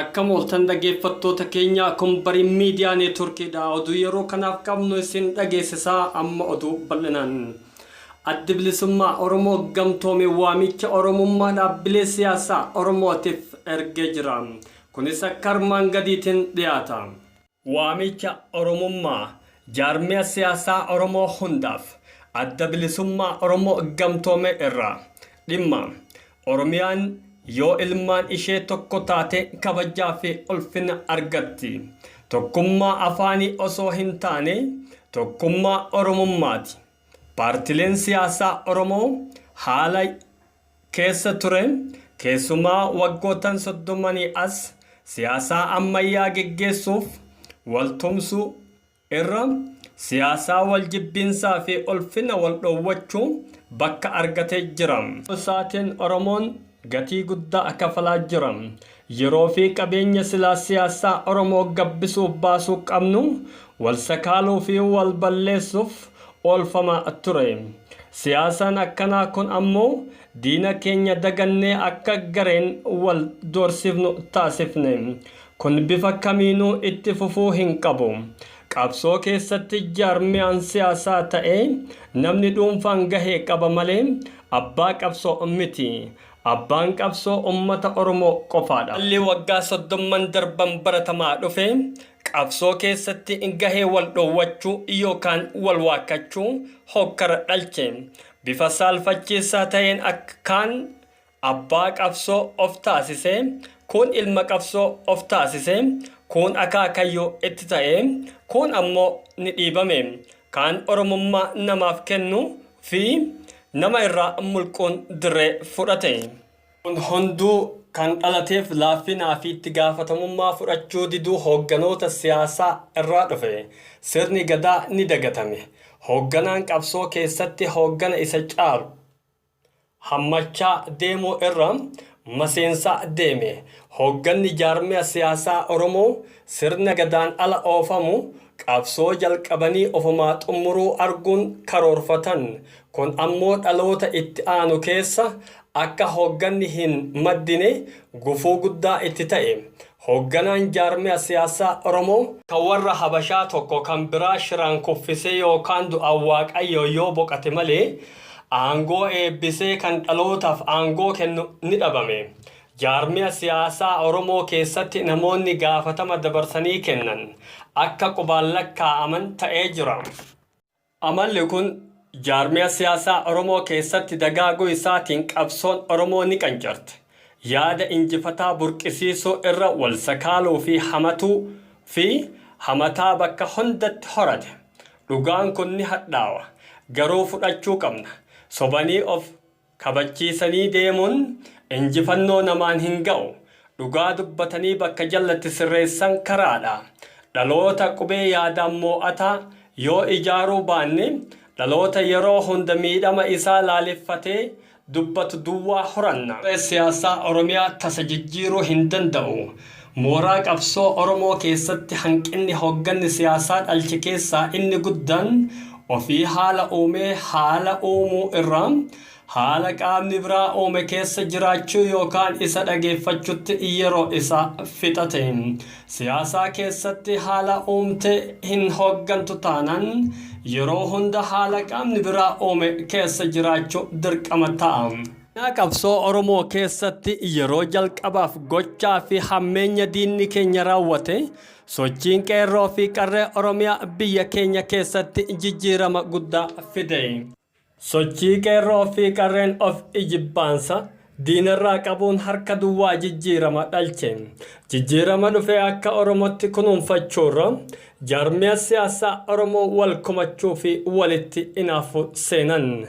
Akka mooltan dhaggeeffattoota keenya kun barii miidiyaa neetworkiidha. Oduu yeroo kanaaf qabnu isin dhageessisaa amma oduu bal'inaan. Adda Bilisummaa Oromoo gamtoomee waamicha Oromummaa dhaabbilee siyaasaa Oromootiif ergee jira. Kunis akka armaan gadiitiin dhiyaata. Waamicha Oromummaa jaarmiyaa siyaasaa Oromoo hundaaf Adda Bilisummaa Oromoo gamtoomee irraa dhimma Oromiyaan yoo ilmaan ishee tokko taate kabajaa fi ulfina argatti. Tokkummaa afaanii osoo hin taane tokkummaa Oromummaati. Paartileen siyaasaa Oromoo haala keessa ture keessumaa waggootan 30 as siyaasaa ammayyaa geggeessuuf waltumsuu irra siyaasaa waljibbiinsaa fi ulfina wal dhoowwachuu bakka argatee jira. Saatiin Oromoon gatii guddaa kafalaa jira. Yeroo fi qabeenya silaa siyaasaa Oromoo gabbisuuf baasuu qabnu wal sakaaluu fi wal balleessuuf oolfamaa ture. Siyaasaan akkanaa kun ammoo diina keenya dagannee akka gareen wal doorsifnu taasifne. Kun bifa kamiinuu itti fufuu hin qabu. Qabsoo keessatti jaarmiyaan siyaasaa ta'ee namni dhuunfaan gahee qaba malee abbaa qabsoo miti. Abbaan qabsoo ummata Oromoo qofaadha. Haalli waggaa 30 darban baratamaa dhufe qabsoo keessatti gahee wal dhoowwachuu yookaan wal waakkachuu hokkara dhalche. Bifa saalfachiisaa ta'een akkaan abbaa qabsoo of taasise, kun ilma qabsoo of taasise, kun akaakayyoo itti ta'e, kun ammoo ni dhiibame. Kaan Oromummaa namaaf kennu fi nama irraa mulquun dirree fudhate. Kun hunduu kan dhalateef laaffinaa fi itti gaafatamummaa fudhachuu diduu hoogganoota siyaasaa irraa dhufe. Sirni gadaa ni dagatame. Hoogganaan qabsoo keessatti hooggana isa caalu hammachaa deemuu irra maseensaa deeme. Hoogganni jaarmiyaa siyaasaa Oromoo sirna gadaan ala oofamu qabsoo jalqabanii ofumaa xumuruu arguun karoorfatan. Kun ammoo dhaloota itti aanu keessa akka hoogganni hin maddine gufuu guddaa itti ta'e. Hoogganaan jaarmiyaa siyaasaa Oromoo kan warra Habashaa tokko kan biraa shiraan kuffisee yookaan du'aan Waaqayyoo yoo boqate malee aangoo eebbisee kan dhalootaaf aangoo kennu ni dhabame. Jaarmiyaa siyaasaa Oromoo keessatti namoonni gaafatama dabarsanii kennan akka qubaan lakkaa'aman ta'ee jira. Amalli kun jaarmiyaa siyaasaa Oromoo keessatti dagaaguu isaatiin qabsoon Oromoo ni qancarte. Yaada injifataa burqisiisuu irra wal sakaaluu fi hamatuu fi hamataa bakka hundatti horate. Dhugaan kun ni hadhaawa. Garuu fudhachuu qabna. Sobanii of kabachiisanii deemuun injifannoo namaan hin ga'u. Dhugaa dubbatanii bakka jallatti sirreessan karaadha. Dhaloota qubee yaadaan moo'ataa yoo ijaaruu baanne dhaloota yeroo hunda miidhama isaa laaleffatee dubbatu duwwaa horanna. Siyaasaa Oromiyaa tasa jijjiiruu hin danda'u. Mooraa qabsoo Oromoo keessatti hanqinni hoogganni siyaasaa dhalche keessaa inni guddaan ofii haala uumee haala uumuu irraa haala qaamni biraa uume keessa jiraachuu yookaan isa dhageeffachuutti yeroo isaa fixate. Siyaasaa keessatti haala uumte hin hooggantu taanaan yeroo hunda haala qaamni biraa uume keessa jiraachuu dirqama ta'a. Qabsoo Oromoo keessatti yeroo jalqabaaf gochaa fi hammeenya diinni keenya raawwate sochiin qeerroo fi qarree Oromiyaa biyya keenya keessatti jijjiirama guddaa fide. Sochii qeerroo fi qarreen of ijibbaansa diinarraa qabuun harka duwwaa jijjiirama dhalche. Jijjiirama dhufee akka Oromootti kunuunfachuurra jaarmiyaa siyaasaa Oromoo wal kumachuu fi walitti inaafu seenan.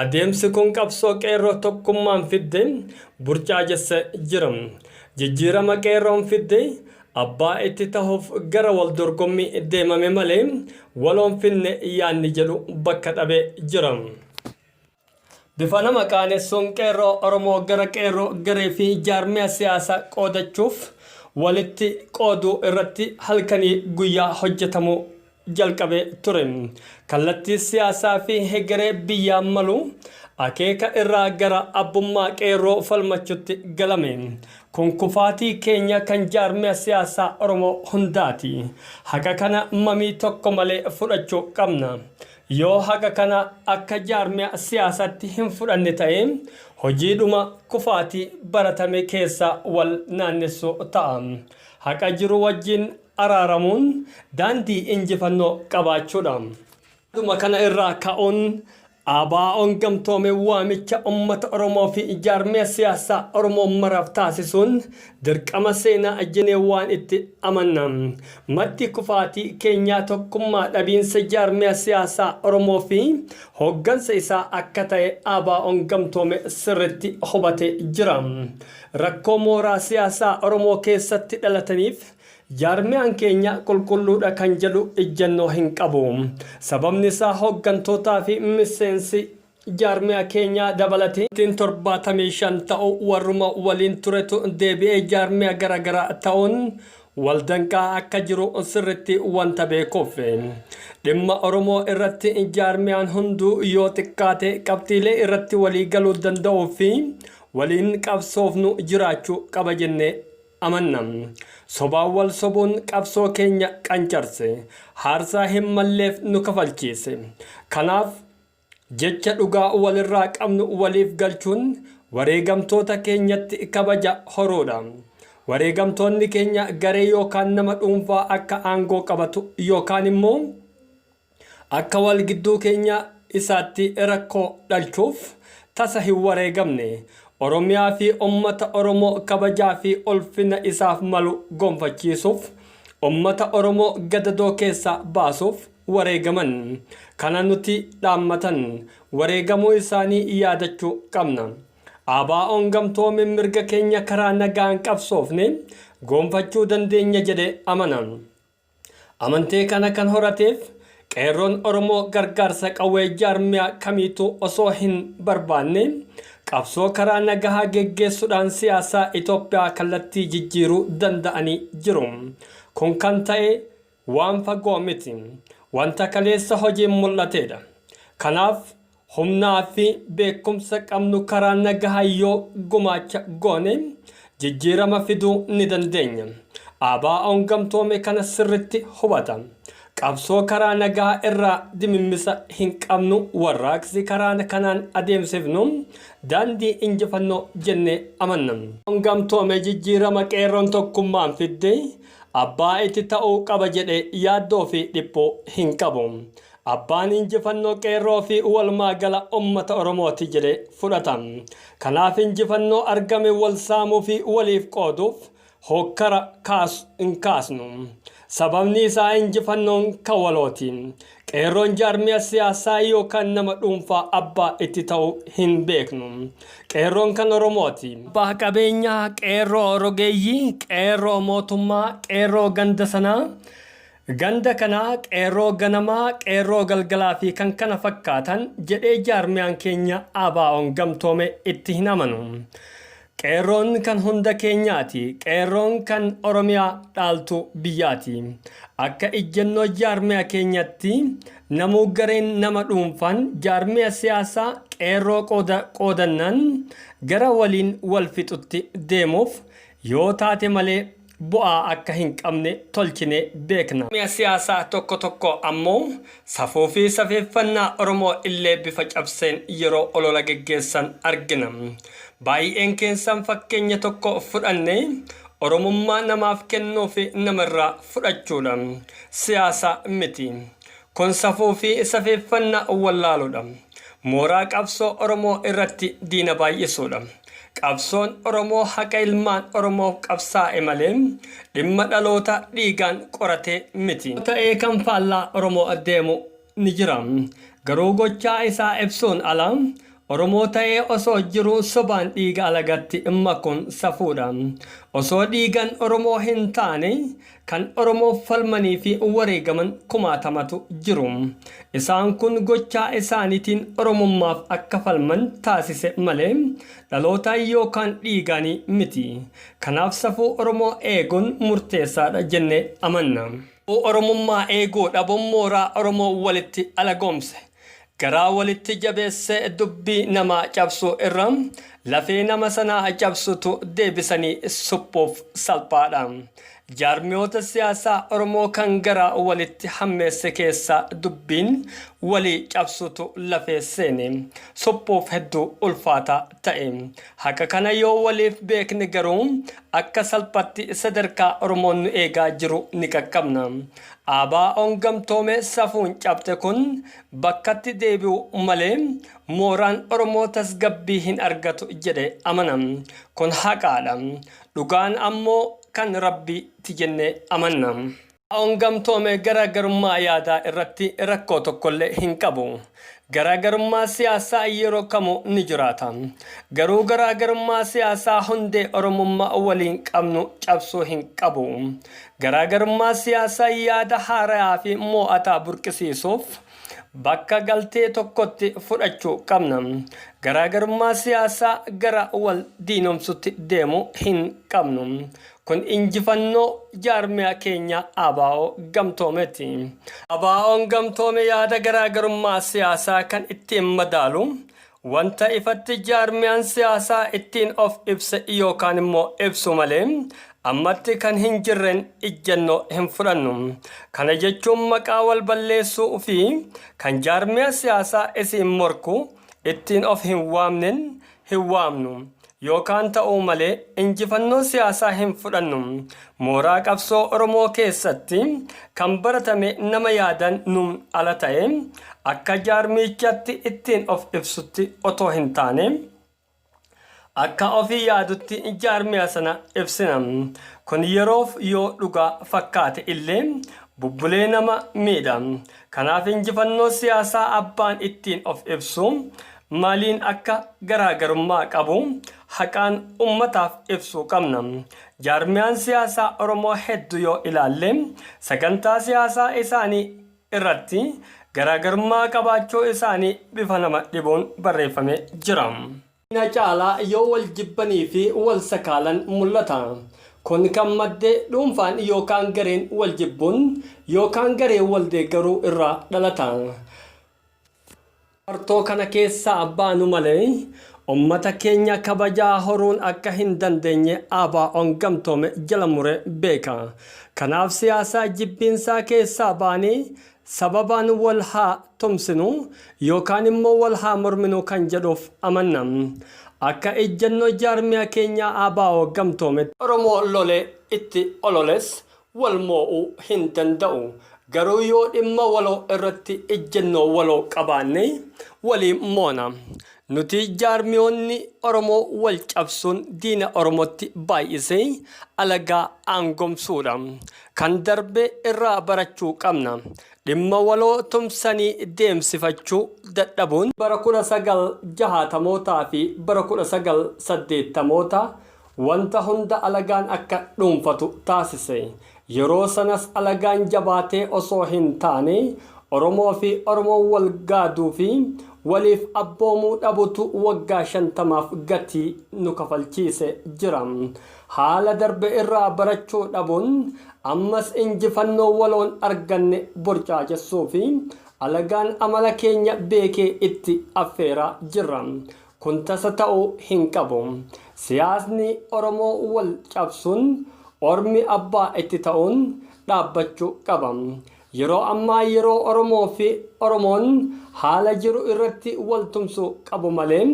Adeemsi kun qabsoo qeerroo tokkummaan fidde burcaajesse jira. Jijjiirama qeerroon fidde abbaa itti ta'uuf gara wal dorgommii deemame malee waloon finne yaanni jedhu bakka dhabee jira. Bifa nama qaanessuun qeerroo Oromoo gara qeerroo garee fi jaarmiyaa siyaasaa qoodachuuf walitti qooduu irratti halkanii guyyaa hojjetamuu jalqabee ture. Kallattii siyaasaa fi hegeree biyyaan malu akeeka irraa gara abbummaa qeerroo falmachuutti galame. kun kufaatii keenya kan jaarmiyaa siyaasaa Oromoo hundaati. Haqa kana mamii tokko malee fudhachuu qabna. Yoo haqa kana akka jaarmiyaa siyaasatti hin fudhanne ta'e hojiidhuma kufaatii baratame keessa wal naannessu ta'a. Haqa jiru wajjin araaramuun daandii injifannoo qabaachuudha. Dhuma kana irraa ka'uun ABO'n gamtoome waamicha uummata Oromoo fi jaarmiyaa siyaasaa Oromoo maraaf taasisuun dirqama seenaa jennee waan itti amanna. Maddi kufaatii keenyaa tokkummaa dhabiinsa jaarmiyaa siyaasaa Oromoo fi hooggansa isaa akka ta'e ABO'n gamtoome sirriitti hubatee jira. Rakkoo mooraa siyaasaa Oromoo keessatti dhalataniif jaarmiyaan keenya qulqulluudha kan jedhu ejjennoo hin qabu. Sababni isaa hooggantootaa fi miseensi jaarmiyaa keenya dabalatee 75 ta'u warruma waliin turetu deebi'ee jaarmiyaa garaagaraa ta'uun waldanqaa akka jiru sirriitti wanta beekuuf. Dhimma Oromoo irratti jaarmiyaan hunduu yoo xiqqaate qabxiilee irratti walii galuu danda'uu fi waliin qabsoofnu jiraachuu qaba jennee amanna. Sobaan wal sobuun qabsoo keenya qancarse, haarsaa hin malleef nu kafalchiise. Kanaaf jecha dhugaa walirraa qabnu waliif galchuun wareegamtoota keenyatti kabaja horuudha. Wareegamtoonni keenya garee yookaan nama dhuunfaa akka aangoo qabatu yookaan immoo akka wal gidduu keenya isaatti rakkoo dhalchuuf tasa hin wareegamne. Oromiyaa fi uummata Oromoo kabajaa fi ulfina isaaf malu gonfachiisuuf uummata Oromoo gadadoo keessa baasuuf wareegaman. Kana nuti dhaammatan wareegamuu isaanii yaadachuu qabna. ABO'n gamtoome mirga keenya karaa nagaan qabsoofne gonfachuu dandeenya jedhee amana. Amantee kana kan horateef qeerroon Oromoo gargaarsa qawwee jaarmiyaa kamiituu osoo hin barbaanne qabsoo karaa nagaa geggeessuudhaan siyaasaa Itoophiyaa kallattii jijjiiruu danda'anii jiru. Kun kan ta'e waan fagoo miti. Wanta kaleessa hojiin mul'atedha. Kanaaf humnaa fi beekumsa qabnu karaa nagaa yoo gumaacha goone jijjiirama fiduu ni dandeenya. ABO'n gamtoome kana sirriitti hubata. Qabsoo karaa nagaa irraa dimimmisa hin qabnu warraaqsi karaa kanaan adeemsifnu daandii injifannoo jennee amanna. Gamtoome jijjiirama qeerroon tokkummaan fidde abbaa itti ta'uu qaba jedhee yaaddoo fi dhiphoo hin qabu. Abbaan injifannoo qeerroo fi walumaa gala uummata Oromooti jedhee fudhata. Kanaaf injifannoo argame wal saamuu fi waliif qooduuf hokkara hin kaasnu. Sababni isaa injifannoon kan walooti. Qeerroon jaarmiyaa siyaasaa yookaan nama dhuunfaa abbaa itti ta'uu hin beeknu. Qeerroon kan Oromooti. Abbaa qabeenyaa, qeerroo rogeeyyii, qeerroo mootummaa, qeerroo ganda sanaa, ganda kanaa, qeerroo ganamaa, qeerroo galgalaa fi kan kana fakkaatan jedhee jaarmiyaan keenya ABO'n gamtoome itti hin amanu. Qeerroon kan hunda keenyaati. Qeerroon kan Oromiyaa dhaaltu biyyaati. Akka ijjennoo jaarmiyaa keenyatti namuu gareen nama dhuunfaan jaarmiyaa siyaasaa qeerroo qoodannaan gara waliin wal fixutti deemuuf yoo taate malee bu'aa akka hin qabne tolchine beekna. Jaarmiyaa siyaasaa tokko ammoo safuu fi safeeffannaa Oromoo illee bifa cabseen yeroo olola geggeessan argina. Baay'een keessan fakkeenya tokko fudhanne Oromummaa namaaf kennuu fi namarraa fudhachuudha. Siyaasa miti. Kun safuu fi safeeffannaa wallaaluudha. Mooraa qabsoo Oromoo irratti diina baay'isuudha. Qabsoon Oromoo haqa ilmaan Oromoof qabsaa'e malee dhimma dhaloota dhiigaan qoratee miti. Ta'ee kan faallaa Oromoo adeemu ni jira. Garuu gochaa isaa ibsuun ala Oromoo ta'ee osoo jiru sobaan dhiiga alagatti makuun safuudha. Osoo dhiigan Oromoo hin taane kan Oromoof falmanii fi wareegaman kumaatamatu jiru. Isaan kun gochaa isaaniitiin Oromummaaf akka falman taasise malee dhaloota yookaan dhiiganii miti. Kanaaf safuu Oromoo eeguun murteessaadha jennee amanna. Oromummaa eeguu dhabuun mooraa Oromoo walitti alagoomse. Garaa walitti jabeessee dubbii namaa cabsuu irra lafee nama sanaa cabsutu deebisanii suphuuf salphaadha. Jaarmiyoota siyaasaa Oromoo kan gara walitti hammeesse keessa dubbiin walii cabsutu lafee seene suphuuf hedduu ulfaata ta'e. Haqa kana yoo waliif beekne garuu akka salphatti sadarkaa Oromoon nu eegaa jiru ni qaqqabna. ABO'n gamtoome safuun cabte kun bakkatti deebi'u malee mooraan Oromoo tasgabbii hin argatu jedhe amanam. Kun haqaadha. Dhugaan ammoo kan rabbi tijenne amanna. ABO'n gamtoome garaagarummaa yaadaa irratti rakkoo tokkollee hin qabu. Garaagarummaa siyaasaa yeroo kamuu ni jiraata. Garuu garaagarummaa siyaasaa hundee Oromummaa waliin qabnu cabsuu hin qabu. Garaagarummaa siyaasaa yaada haaraa fi mo'ataa burqisiisuuf bakka galtee tokkotti fudhachuu qabna. Garaagarummaa siyaasaa gara wal diinomsutti deemu hin qabnu. Kun injifannoo jaarmiyaa keenya ABO gamtoomeeti. ABO'n gamtoome yaada garaagarummaa siyaasaa kan ittiin madaalu wanta ifatti jaarmiyaan siyaasaa ittiin of ibse yookaan immoo ibsu malee ammatti kan hin jirren ijjannoo hin fudhannu. Kana jechuun maqaa wal balleessuu fi kan jaarmiyaa siyaasaa isiin morku ittiin of hin waamnen hin waamnu. Yookaan ta'uu malee injifannoo siyaasaa hin fudhannu. Mooraa qabsoo Oromoo keessatti kan baratame nama yaadan nuun ala ta'e akka jaarmichatti ittiin of ibsutti otoo hin taane akka ofii yaadutti jaarmiyaa sana ibsina. Kun yeroof yoo dhugaa fakkaate illee bubbulee nama miidha. Kanaaf injifannoo siyaasaa abbaan ittiin of ibsu maaliin akka garaagarummaa qabu haqaan ummataaf ibsuu qabna. Jaarmiyaan siyaasaa Oromoo hedduu yoo ilaalle sagantaa siyaasaa isaanii irratti garaagarummaa qabaachuu isaanii bifa nama dhibuun barreeffamee jira. Ina caalaa yoo wal jibbanii fi wal sakaalan mul'ata. Kun kan maddee dhuunfaan yookaan gareen wal jibbuun yookaan gareen wal deeggaruu irraa dhalata. Martoo kana keessaa baanu malee ummata keenya kabajaa horuun akka hin dandeenye ABO'n gamtoome jala mure beeka. Kanaaf siyaasaa jibbiinsaa keessaa baanii sababaan wal haa tumsinu yookaan immoo wal haa morminu kan jedhuuf amanna. Akka ejjennoo jaarmiyaa keenya ABO gamtoome Oromoo lolee itti ololes wal moo'uu hin danda'u. Garuu yoo dhimma waloo irratti ejjennoo waloo qabaanne waliin moona. Nuti jaarmiyoonni Oromoo wal cabsuun diina Oromootti baay'isee alagaa aangomsuudha. Kan darbe irraa barachuu qabna. Dhimma waloo tumsanii deemsifachuu dadhabuun bara 1960mootaa fi bara 1980moota wanta hunda alagaan akka dhuunfatu taasise. Yeroo sanas alagaan jabaatee osoo hin taane Oromoo fi Oromoo wal gaaduu fi waliif abboomuu dhabutu waggaa 50f gatii nu kafalchiise jira. Haala darbe irraa barachuu dhabuun ammas injifannoo waloon arganne borcaachessuu fi alagaan amala keenya beekee itti affeeraa jirra. Kun tasa ta'uu hin qabu. Siyaasni Oromoo wal cabsuun Ormi abbaa itti ta'uun dhaabbachuu qaba. Yeroo ammaa yeroo Oromoo fi Oromoon haala jiru irratti wal tumsuu qabu malee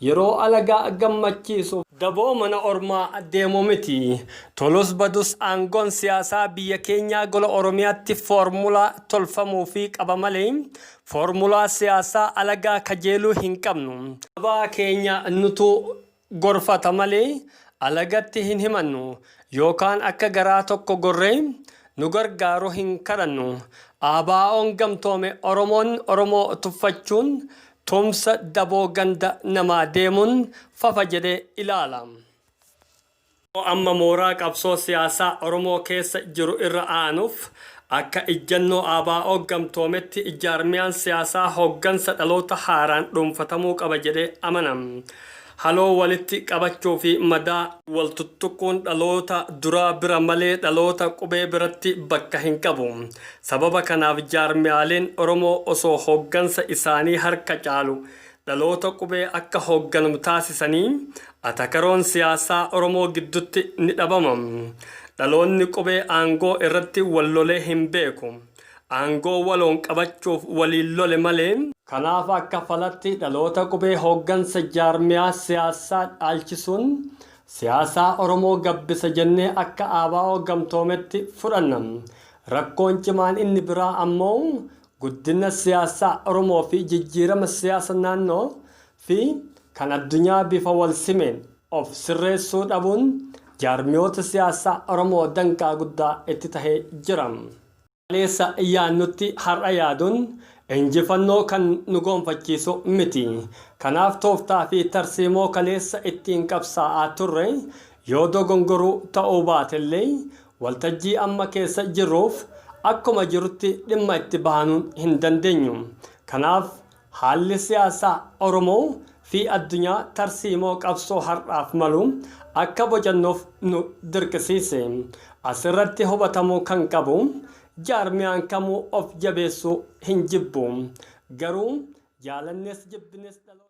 yeroo alagaa gammachiisuuf daboo mana ormaa deemuu miti. Tolus badus aangoon siyaasaa biyya keenyaa gola Oromiyaatti foormulaa tolfamuu fi qaba malee foormulaa siyaasaa alagaa kajeeluu hin qabnu. Abaa keenya nutu gorfata malee alagatti hin himannu. Yookaan akka garaa tokko gorree nu gargaaru hin kadhannu. ABO'n gamtoome Oromoon Oromoo tuffachuun tumsa daboo ganda namaa deemuun fafa jedhee ilaala. Amma mooraa qabsoo siyaasaa Oromoo keessa jiru irra aanuuf akka ijjannoo ABO gamtoometti jaarmiyaan siyaasaa hooggansa dhaloota haaraan dhuunfatamuu qaba jedhee amanam. Haloo walitti qabachuu fi madaa wal tuttuquun dhaloota duraa bira malee dhaloota qubee biratti bakka hin qabu. Sababa kanaaf jaarmiyaaleen Oromoo osoo hooggansa isaanii harka caalu dhaloota qubee akka hoogganamu taasisanii atakaroon siyaasaa Oromoo gidduutti ni dhabama. Dhaloonni qubee aangoo irratti wal lolee hin beeku. Aangoo waloon qabachuuf waliin lole malee. Kanaaf akka falatti dhaloota qubee hooggansa jaarmiyaa siyaasaa dhaalchisuun siyaasaa Oromoo gabbisa jennee akka ABO gamtoometti fudhanna. Rakkoon cimaan inni biraa ammoo guddina siyaasaa Oromoo fi jijjiirama siyaasa naannoo fi kan addunyaa bifa wal simeen of sirreessuu dhabuun jaarmiyoota siyaasaa Oromoo danqaa guddaa itti tahee jira. Kaleessa yaannutti har'a yaaduun injifannoo kan nu gonfachiisu miti. Kanaaf tooftaa fi tarsiimoo kaleessa ittiin qabsaa'aa turre yoo dogongoruu ta'uu baatellee waltajjii amma keessa jirruuf akkuma jirutti dhimma itti bahanuun hin dandeenyu. Kanaaf haalli siyaasaa Oromoo fi addunyaa tarsiimoo qabsoo har'aaf malu akka bojannuuf nu dirqisiise. Asirratti hubatamuu kan qabu jaarmiyaan kamuu of jabeessuu hin jibbu. Garuu jaalannes jibbines